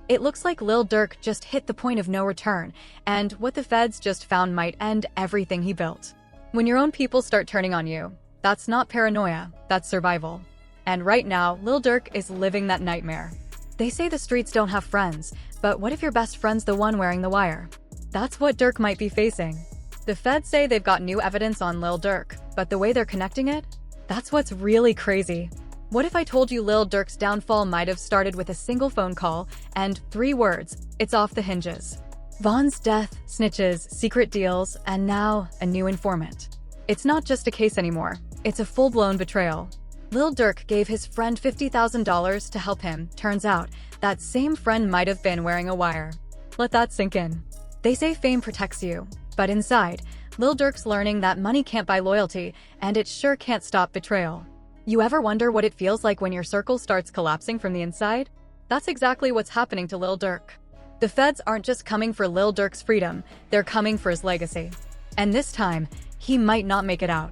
It looks like Lil Durk just hit the point of no return, and what the feds just found might end everything he built. When your own people start turning on you, that's not paranoia, that's survival. And right now, Lil Durk is living that nightmare. They say the streets don't have friends, but what if your best friend's the one wearing the wire? That's what Durk might be facing. The feds say they've got new evidence on Lil Durk, but the way they're connecting it? That's what's really crazy. What if I told you Lil Durk's downfall might have started with a single phone call and 3 words, it's off the hinges. Von's death, snitches, secret deals, and now a new informant. It's not just a case anymore, it's a full-blown betrayal. Lil Durk gave his friend $50,000 to help him. Turns out, that same friend might have been wearing a wire. Let that sink in. They say fame protects you, but inside, Lil Durk's learning that money can't buy loyalty, and it sure can't stop betrayal. You ever wonder what it feels like when your circle starts collapsing from the inside? That's exactly what's happening to Lil Durk. The feds aren't just coming for Lil Durk's freedom, they're coming for his legacy. And this time, he might not make it out.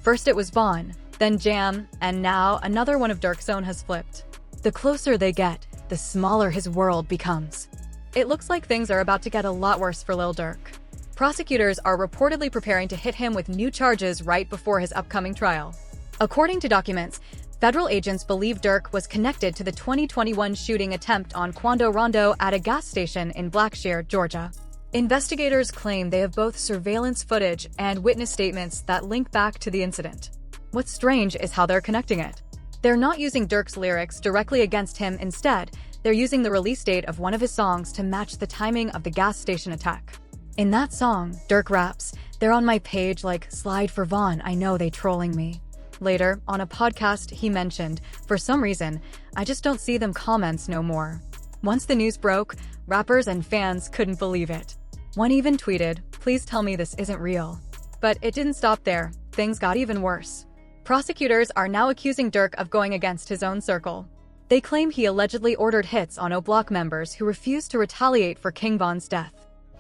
First it was Von, then Jam, and now another one of Durk's own has flipped. The closer they get, the smaller his world becomes. It looks like things are about to get a lot worse for Lil Durk. Prosecutors are reportedly preparing to hit him with new charges right before his upcoming trial. According to documents, federal agents believe Durk was connected to the 2021 shooting attempt on Quando Rondo at a gas station in Blackshear, Georgia. Investigators claim they have both surveillance footage and witness statements that link back to the incident. What's strange is how they're connecting it. They're not using Durk's lyrics directly against him. Instead, they're using the release date of one of his songs to match the timing of the gas station attack. In that song, Durk raps, "They're on my page like, slide for Von, I know they trolling me." Later, on a podcast, he mentioned, "For some reason, I just don't see them comments no more." Once the news broke, rappers and fans couldn't believe it. One even tweeted, "Please tell me this isn't real." But it didn't stop there. Things got even worse. Prosecutors are now accusing Durk of going against his own circle. They claim he allegedly ordered hits on O Block members who refused to retaliate for King Von's death.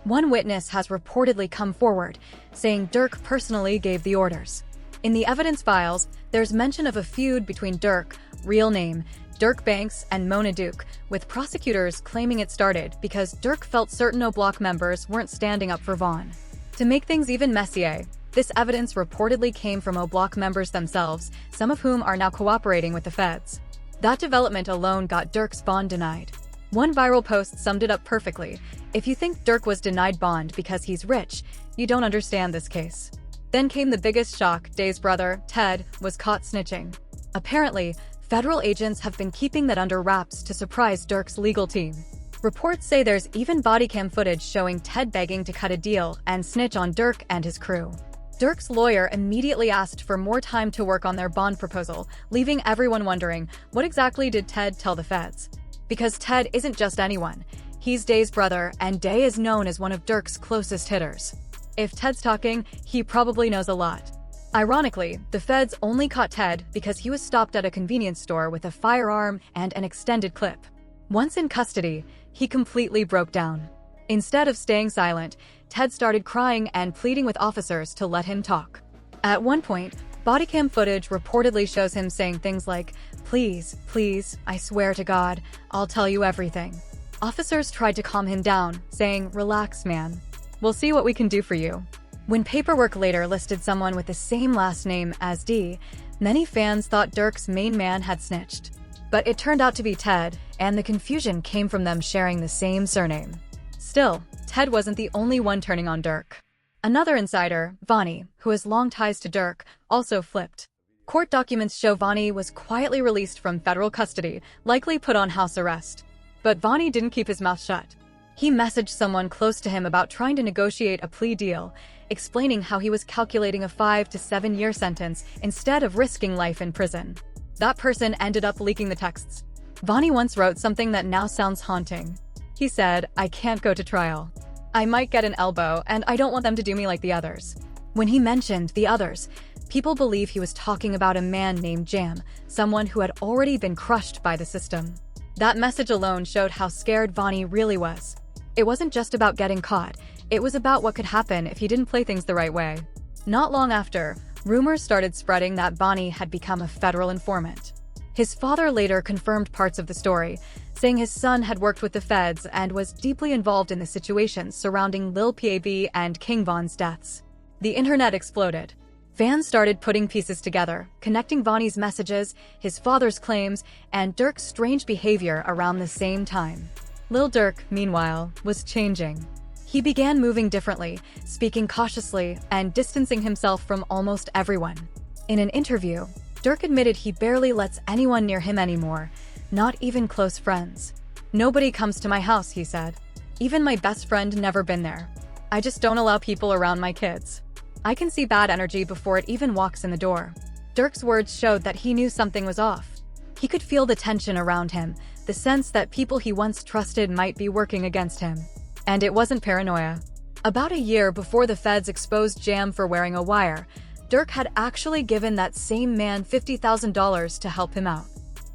One witness has reportedly come forward, saying Durk personally gave the orders. In the evidence files, there's mention of a feud between Durk, real name, Durk Banks, and Mona Duke, with prosecutors claiming it started because Durk felt certain O Block members weren't standing up for Von. To make things even messier, this evidence reportedly came from O Block members themselves, some of whom are now cooperating with the feds. That development alone got Durk's bond denied. One viral post summed it up perfectly. If you think Durk was denied bond because he's rich, you don't understand this case. Then came the biggest shock. Day's brother, Ted, was caught snitching. Apparently, federal agents have been keeping that under wraps to surprise Durk's legal team. Reports say there's even body cam footage showing Ted begging to cut a deal and snitch on Durk and his crew. Durk's lawyer immediately asked for more time to work on their bond proposal, leaving everyone wondering, what exactly did Ted tell the feds? Because Ted isn't just anyone. He's Day's brother, and Day is known as one of Durk's closest hitters. If Ted's talking, he probably knows a lot. Ironically, the feds only caught Ted because he was stopped at a convenience store with a firearm and an extended clip. Once in custody, he completely broke down. Instead of staying silent, Ted started crying and pleading with officers to let him talk. At one point, bodycam footage reportedly shows him saying things like, "Please, please, I swear to God, I'll tell you everything." Officers tried to calm him down, saying, "Relax, man. We'll see what we can do for you." When paperwork later listed someone with the same last name as D, many fans thought Durk's main man had snitched. But it turned out to be Ted, and the confusion came from them sharing the same surname. Still, Ted wasn't the only one turning on Durk. Another insider, Vonnie, who has long ties to Durk, also flipped. Court documents show Vonnie was quietly released from federal custody, likely put on house arrest. But Vonnie didn't keep his mouth shut. He messaged someone close to him about trying to negotiate a plea deal, explaining how he was calculating a 5 to 7 year sentence instead of risking life in prison. That person ended up leaking the texts. Vonnie once wrote something that now sounds haunting. He said, "I can't go to trial. I might get an elbow, and I don't want them to do me like the others." When he mentioned the others, people believe he was talking about a man named Jam, someone who had already been crushed by the system. That message alone showed how scared Vonnie really was. It wasn't just about getting caught, it was about what could happen if he didn't play things the right way. Not long after, rumors started spreading that Vonnie had become a federal informant. His father later confirmed parts of the story, saying his son had worked with the feds and was deeply involved in the situations surrounding Lil Pab and King Von's deaths. The internet exploded. Fans started putting pieces together, connecting Vonnie's messages, his father's claims, and Durk's strange behavior around the same time. Lil Durk, meanwhile, was changing. He began moving differently, speaking cautiously, and distancing himself from almost everyone. In an interview, Durk admitted he barely lets anyone near him anymore, not even close friends. "Nobody comes to my house," he said. "Even my best friend never been there. I just don't allow people around my kids. I can see bad energy before it even walks in the door." Durk's words showed that he knew something was off. He could feel the tension around him, the sense that people he once trusted might be working against him. And it wasn't paranoia. About a year before the feds exposed Jam for wearing a wire, Durk had actually given that same man $50,000 to help him out.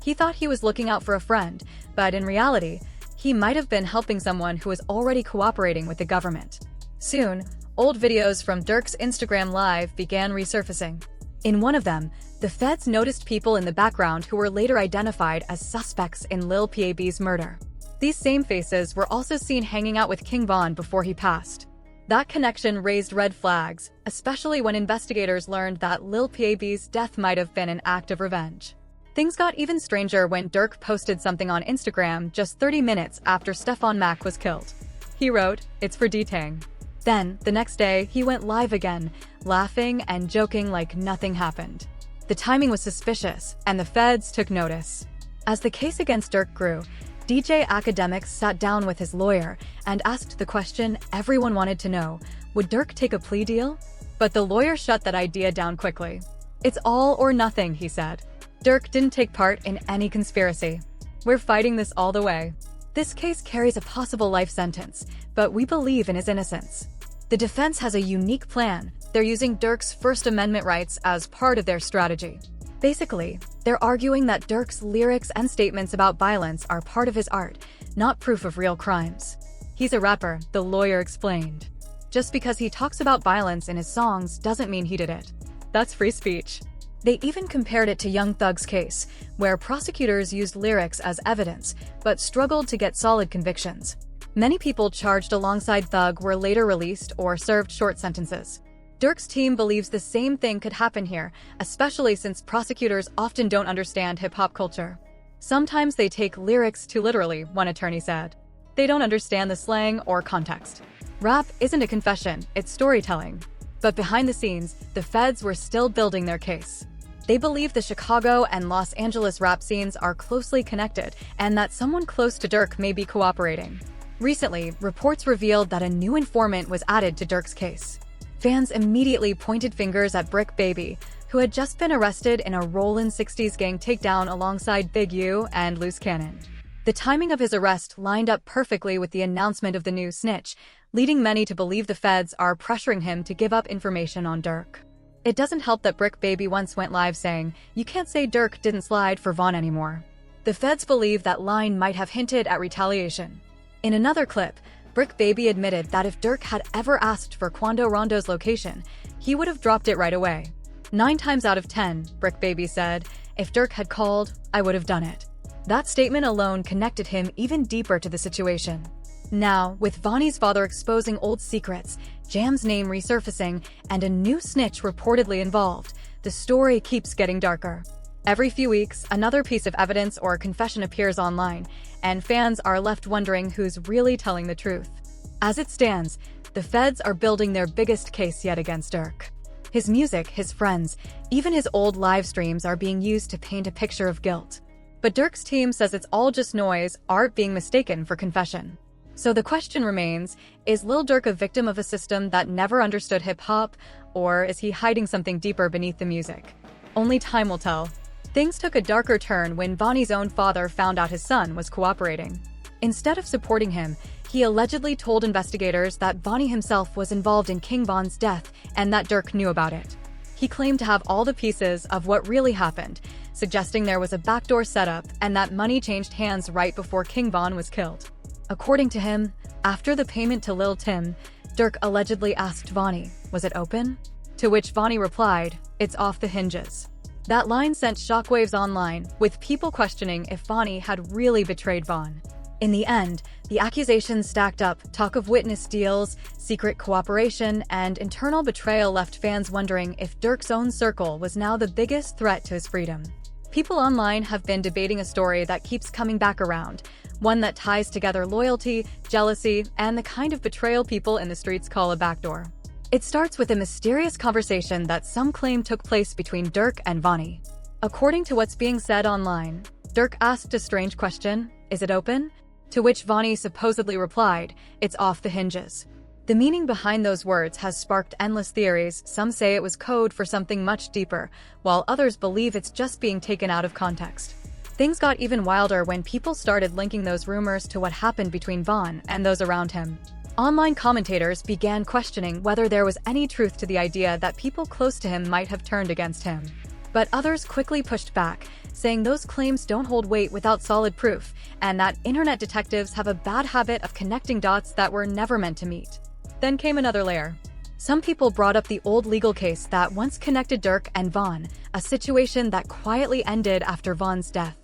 He thought he was looking out for a friend, but in reality, he might have been helping someone who was already cooperating with the government. Soon, old videos from Durk's Instagram Live began resurfacing. In one of them, the feds noticed people in the background who were later identified as suspects in Lil Pab's murder. These same faces were also seen hanging out with King Von before he passed. That connection raised red flags, especially when investigators learned that Lil Pab's death might have been an act of revenge. Things got even stranger when Durk posted something on Instagram just 30 minutes after Stefan Mack was killed. He wrote, "It's for D-Tang." Then, the next day, he went live again, laughing and joking like nothing happened. The timing was suspicious, and the feds took notice. As the case against Durk grew, DJ Academics sat down with his lawyer and asked the question everyone wanted to know: would Durk take a plea deal? But the lawyer shut that idea down quickly. "It's all or nothing," he said. Durk didn't take part in any conspiracy. "We're fighting this all the way. This case carries a possible life sentence, but we believe in his innocence." The defense has a unique plan. They're using Durk's First Amendment rights as part of their strategy. Basically, they're arguing that Durk's lyrics and statements about violence are part of his art, not proof of real crimes. "He's a rapper," the lawyer explained. "Just because he talks about violence in his songs doesn't mean he did it. That's free speech." They even compared it to Young Thug's case, where prosecutors used lyrics as evidence, but struggled to get solid convictions. Many people charged alongside Thug were later released or served short sentences. Durk's team believes the same thing could happen here, especially since prosecutors often don't understand hip-hop culture. "Sometimes they take lyrics too literally," one attorney said. "They don't understand the slang or context. Rap isn't a confession, it's storytelling." But behind the scenes, the feds were still building their case. They believe the Chicago and Los Angeles rap scenes are closely connected and that someone close to Durk may be cooperating. Recently, reports revealed that a new informant was added to Durk's case. Fans immediately pointed fingers at Brick Baby, who had just been arrested in a Rollin' 60s gang takedown alongside Big U and Loose Cannon. The timing of his arrest lined up perfectly with the announcement of the new snitch, leading many to believe the feds are pressuring him to give up information on Durk. It doesn't help that Brick Baby once went live saying, "You can't say Durk didn't slide for Von anymore." The feds believe that line might have hinted at retaliation. In another clip, Brick Baby admitted that if Durk had ever asked for Quando Rondo's location, he would have dropped it right away. 9 times out of 10, Brick Baby said, "If Durk had called, I would have done it." That statement alone connected him even deeper to the situation. Now, with Vonnie's father exposing old secrets, Jam's name resurfacing, and a new snitch reportedly involved, the story keeps getting darker. Every few weeks, another piece of evidence or confession appears online, and fans are left wondering who's really telling the truth. As it stands, the feds are building their biggest case yet against Durk. His music, his friends, even his old live streams are being used to paint a picture of guilt. But Durk's team says it's all just noise, art being mistaken for confession. So the question remains, is Lil Durk a victim of a system that never understood hip-hop, or is he hiding something deeper beneath the music? Only time will tell. Things took a darker turn when Vonnie's own father found out his son was cooperating. Instead of supporting him, he allegedly told investigators that Vonnie himself was involved in King Von's death and that Durk knew about it. He claimed to have all the pieces of what really happened, suggesting there was a backdoor setup and that money changed hands right before King Von was killed. According to him, after the payment to Lil Tim, Durk allegedly asked Vonnie, "Was it open?" To which Vonnie replied, "It's off the hinges." That line sent shockwaves online, with people questioning if Vonnie had really betrayed Vaughn. In the end, the accusations stacked up. Talk of witness deals, secret cooperation, and internal betrayal left fans wondering if Durk's own circle was now the biggest threat to his freedom. People online have been debating a story that keeps coming back around, one that ties together loyalty, jealousy, and the kind of betrayal people in the streets call a backdoor. It starts with a mysterious conversation that some claim took place between Durk and Vonnie. According to what's being said online, Durk asked a strange question, "Is it open?" To which Vonnie supposedly replied, "It's off the hinges." The meaning behind those words has sparked endless theories. Some say it was code for something much deeper, while others believe it's just being taken out of context. Things got even wilder when people started linking those rumors to what happened between Vaughn and those around him. Online commentators began questioning whether there was any truth to the idea that people close to him might have turned against him. But others quickly pushed back, saying those claims don't hold weight without solid proof, and that internet detectives have a bad habit of connecting dots that were never meant to meet. Then came another layer. Some people brought up the old legal case that once connected Durk and Vaughn, a situation that quietly ended after Vaughn's death.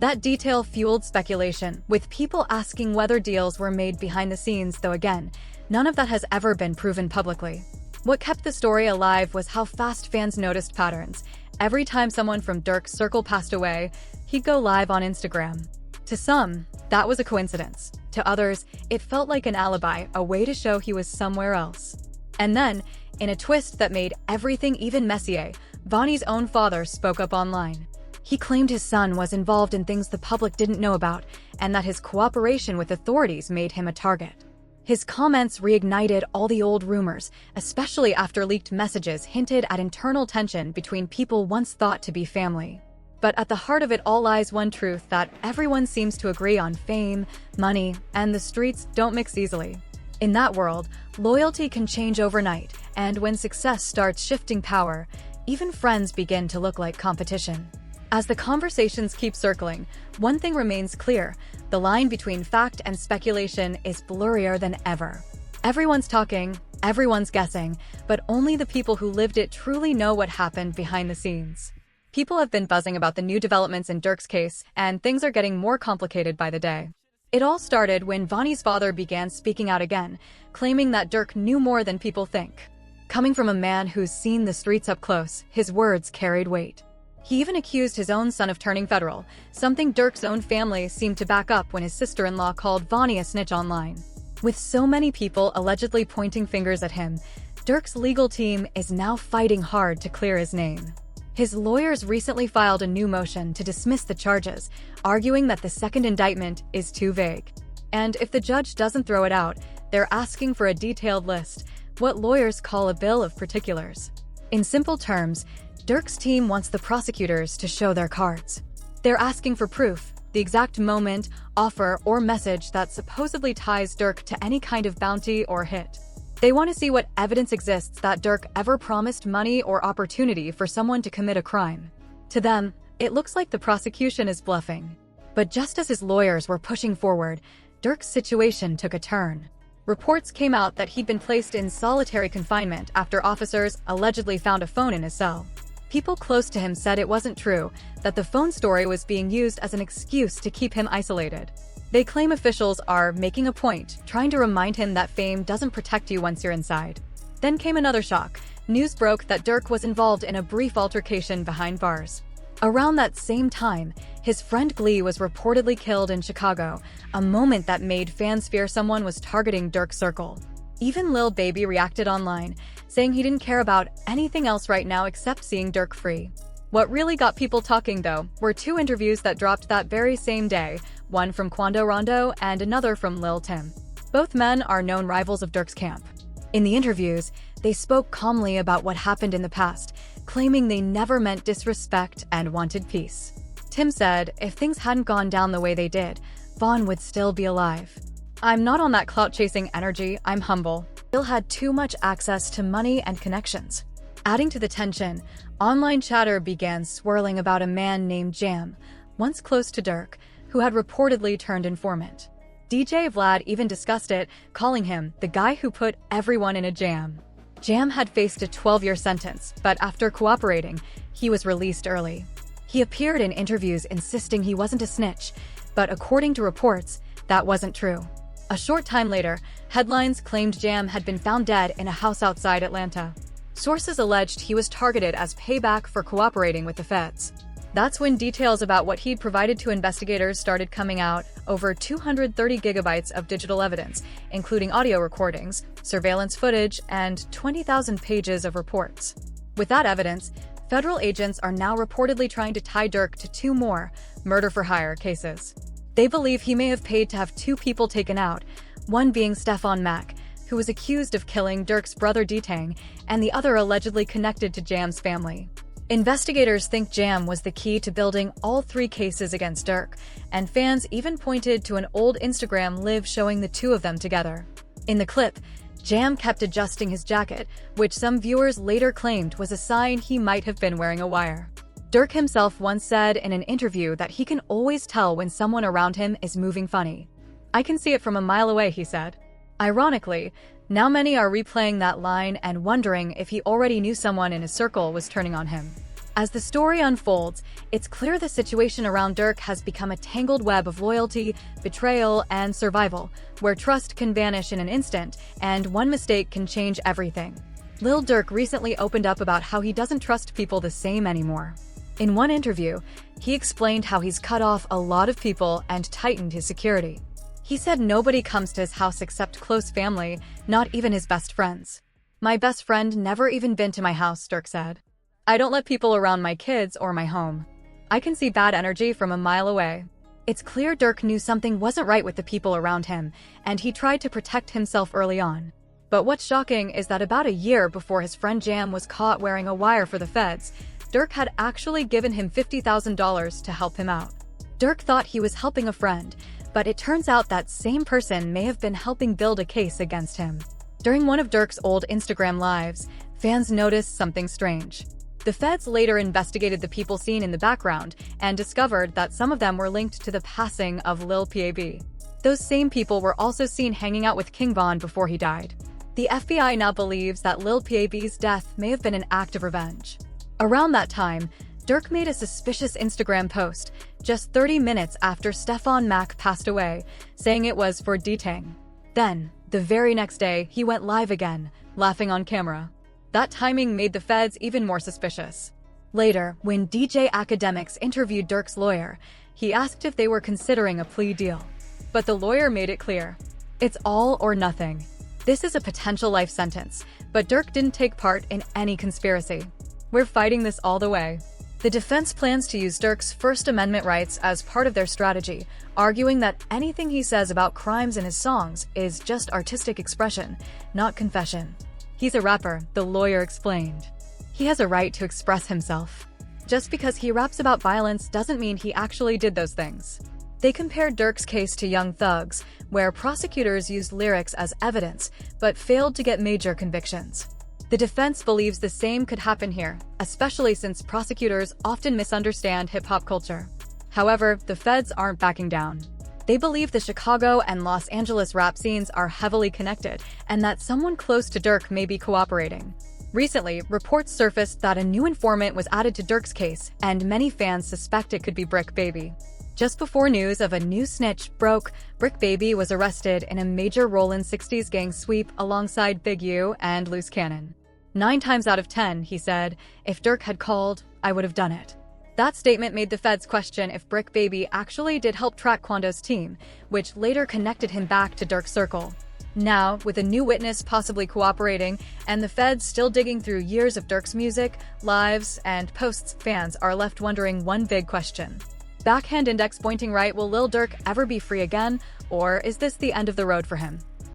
That detail fueled speculation, with people asking whether deals were made behind the scenes, though again, none of that has ever been proven publicly. What kept the story alive was how fast fans noticed patterns. Every time someone from Durk's circle passed away, he'd go live on Instagram. To some, that was a coincidence. To others, it felt like an alibi, a way to show he was somewhere else. And then, in a twist that made everything even messier, Vonnie's own father spoke up online. He claimed his son was involved in things the public didn't know about, and that his cooperation with authorities made him a target. His comments reignited all the old rumors, especially after leaked messages hinted at internal tension between people once thought to be family. But at the heart of it all lies one truth that everyone seems to agree on: fame, money, and the streets don't mix easily. In that world, loyalty can change overnight, and when success starts shifting power, even friends begin to look like competition. As the conversations keep circling, one thing remains clear: the line between fact and speculation is blurrier than ever. Everyone's talking, everyone's guessing, but only the people who lived it truly know what happened behind the scenes. People have been buzzing about the new developments in Durk's case, and things are getting more complicated by the day. It all started when Vonnie's father began speaking out again, claiming that Durk knew more than people think. Coming from a man who's seen the streets up close, his words carried weight. He even accused his own son of turning federal, something Durk's own family seemed to back up when his sister-in-law called Vonnie a snitch online. With so many people allegedly pointing fingers at him, Durk's legal team is now fighting hard to clear his name. His lawyers recently filed a new motion to dismiss the charges, arguing that the second indictment is too vague. And if the judge doesn't throw it out, they're asking for a detailed list, what lawyers call a bill of particulars. In simple terms, Durk's team wants the prosecutors to show their cards. They're asking for proof, the exact moment, offer, or message that supposedly ties Durk to any kind of bounty or hit. They want to see what evidence exists that Durk ever promised money or opportunity for someone to commit a crime. To them, it looks like the prosecution is bluffing. But just as his lawyers were pushing forward, Durk's situation took a turn. Reports came out that he'd been placed in solitary confinement after officers allegedly found a phone in his cell. People close to him said it wasn't true, that the phone story was being used as an excuse to keep him isolated. They claim officials are making a point, trying to remind him that fame doesn't protect you once you're inside. Then came another shock. News broke that Durk was involved in a brief altercation behind bars. Around that same time, his friend Glee was reportedly killed in Chicago, a moment that made fans fear someone was targeting Durk's circle. Even Lil Baby reacted online, saying he didn't care about anything else right now except seeing Durk free. What really got people talking, though, were two interviews that dropped that very same day, one from Quando Rondo and another from Lil Tim. Both men are known rivals of Durk's camp. In the interviews, they spoke calmly about what happened in the past, claiming they never meant disrespect and wanted peace. Tim said if things hadn't gone down the way they did, Vaughn would still be alive. "I'm not on that clout-chasing energy, I'm humble. Still had too much access to money and connections." Adding to the tension, online chatter began swirling about a man named Jam, once close to Durk, who had reportedly turned informant. DJ Vlad even discussed it, calling him the guy who put everyone in a jam. Jam had faced a 12-year sentence, but after cooperating, he was released early. He appeared in interviews insisting he wasn't a snitch, but according to reports, that wasn't true. A short time later, headlines claimed Jam had been found dead in a house outside Atlanta. Sources alleged he was targeted as payback for cooperating with the feds. That's when details about what he'd provided to investigators started coming out: over 230 gigabytes of digital evidence, including audio recordings, surveillance footage, and 20,000 pages of reports. With that evidence, federal agents are now reportedly trying to tie Durk to 2 more murder-for-hire cases. They believe he may have paid to have 2 people taken out, one being Stephon Mack, who was accused of killing Durk's brother D-Tang, and the other allegedly connected to Jam's family. Investigators think Jam was the key to building all 3 cases against Durk, and fans even pointed to an old Instagram live showing the 2 of them together. In the clip, Jam kept adjusting his jacket, which some viewers later claimed was a sign he might have been wearing a wire. Durk himself once said in an interview that he can always tell when someone around him is moving funny. "I can see it from a mile away," he said. Ironically, now many are replaying that line and wondering if he already knew someone in his circle was turning on him. As the story unfolds, it's clear the situation around Durk has become a tangled web of loyalty, betrayal, and survival, where trust can vanish in an instant, and one mistake can change everything. Lil Durk recently opened up about how he doesn't trust people the same anymore. In one interview, he explained how he's cut off a lot of people and tightened his security. He said nobody comes to his house except close family, not even his best friends. "My best friend never even been to my house," Durk said. "I don't let people around my kids or my home. I can see bad energy from a mile away." It's clear Durk knew something wasn't right with the people around him, and he tried to protect himself early on. But what's shocking is that about a year before his friend Jam was caught wearing a wire for the feds, Durk had actually given him $50,000 to help him out. Durk thought he was helping a friend, but it turns out that same person may have been helping build a case against him. During one of Durk's old Instagram lives, fans noticed something strange. The feds later investigated the people seen in the background and discovered that some of them were linked to the passing of Lil Pab. Those same people were also seen hanging out with King Von before he died. The FBI now believes that Lil Pab's death may have been an act of revenge. Around that time, Durk made a suspicious Instagram post just 30 minutes after Stephon Mack passed away, saying it was for D-Tang. Then, the very next day, he went live again, laughing on camera. That timing made the feds even more suspicious. Later, when DJ Academics interviewed Durk's lawyer, he asked if they were considering a plea deal. But the lawyer made it clear. It's all or nothing. This is a potential life sentence, but Durk didn't take part in any conspiracy. "We're fighting this all the way." The defense plans to use Durk's First Amendment rights as part of their strategy, arguing that anything he says about crimes in his songs is just artistic expression, not confession. "He's a rapper," the lawyer explained. "He has a right to express himself. Just because he raps about violence doesn't mean he actually did those things." They compared Durk's case to Young Thug's, where prosecutors used lyrics as evidence, but failed to get major convictions. The defense believes the same could happen here, especially since prosecutors often misunderstand hip-hop culture. However, the feds aren't backing down. They believe the Chicago and Los Angeles rap scenes are heavily connected, and that someone close to Durk may be cooperating. Recently, reports surfaced that a new informant was added to Durk's case, and many fans suspect it could be Brick Baby. Just before news of a new snitch broke, Brick Baby was arrested in a major Rollin' 60s gang sweep alongside Big U and Loose Cannon. 9 times out of 10, he said, "If Durk had called, I would have done it." That statement made the feds question if Brick Baby actually did help track Quando's team, which later connected him back to Durk's circle. Now, with a new witness possibly cooperating, and the feds still digging through years of Durk's music, lives, and posts, fans are left wondering one big question. Backhand index pointing right, will Lil Durk ever be free again, or is this the end of the road for him?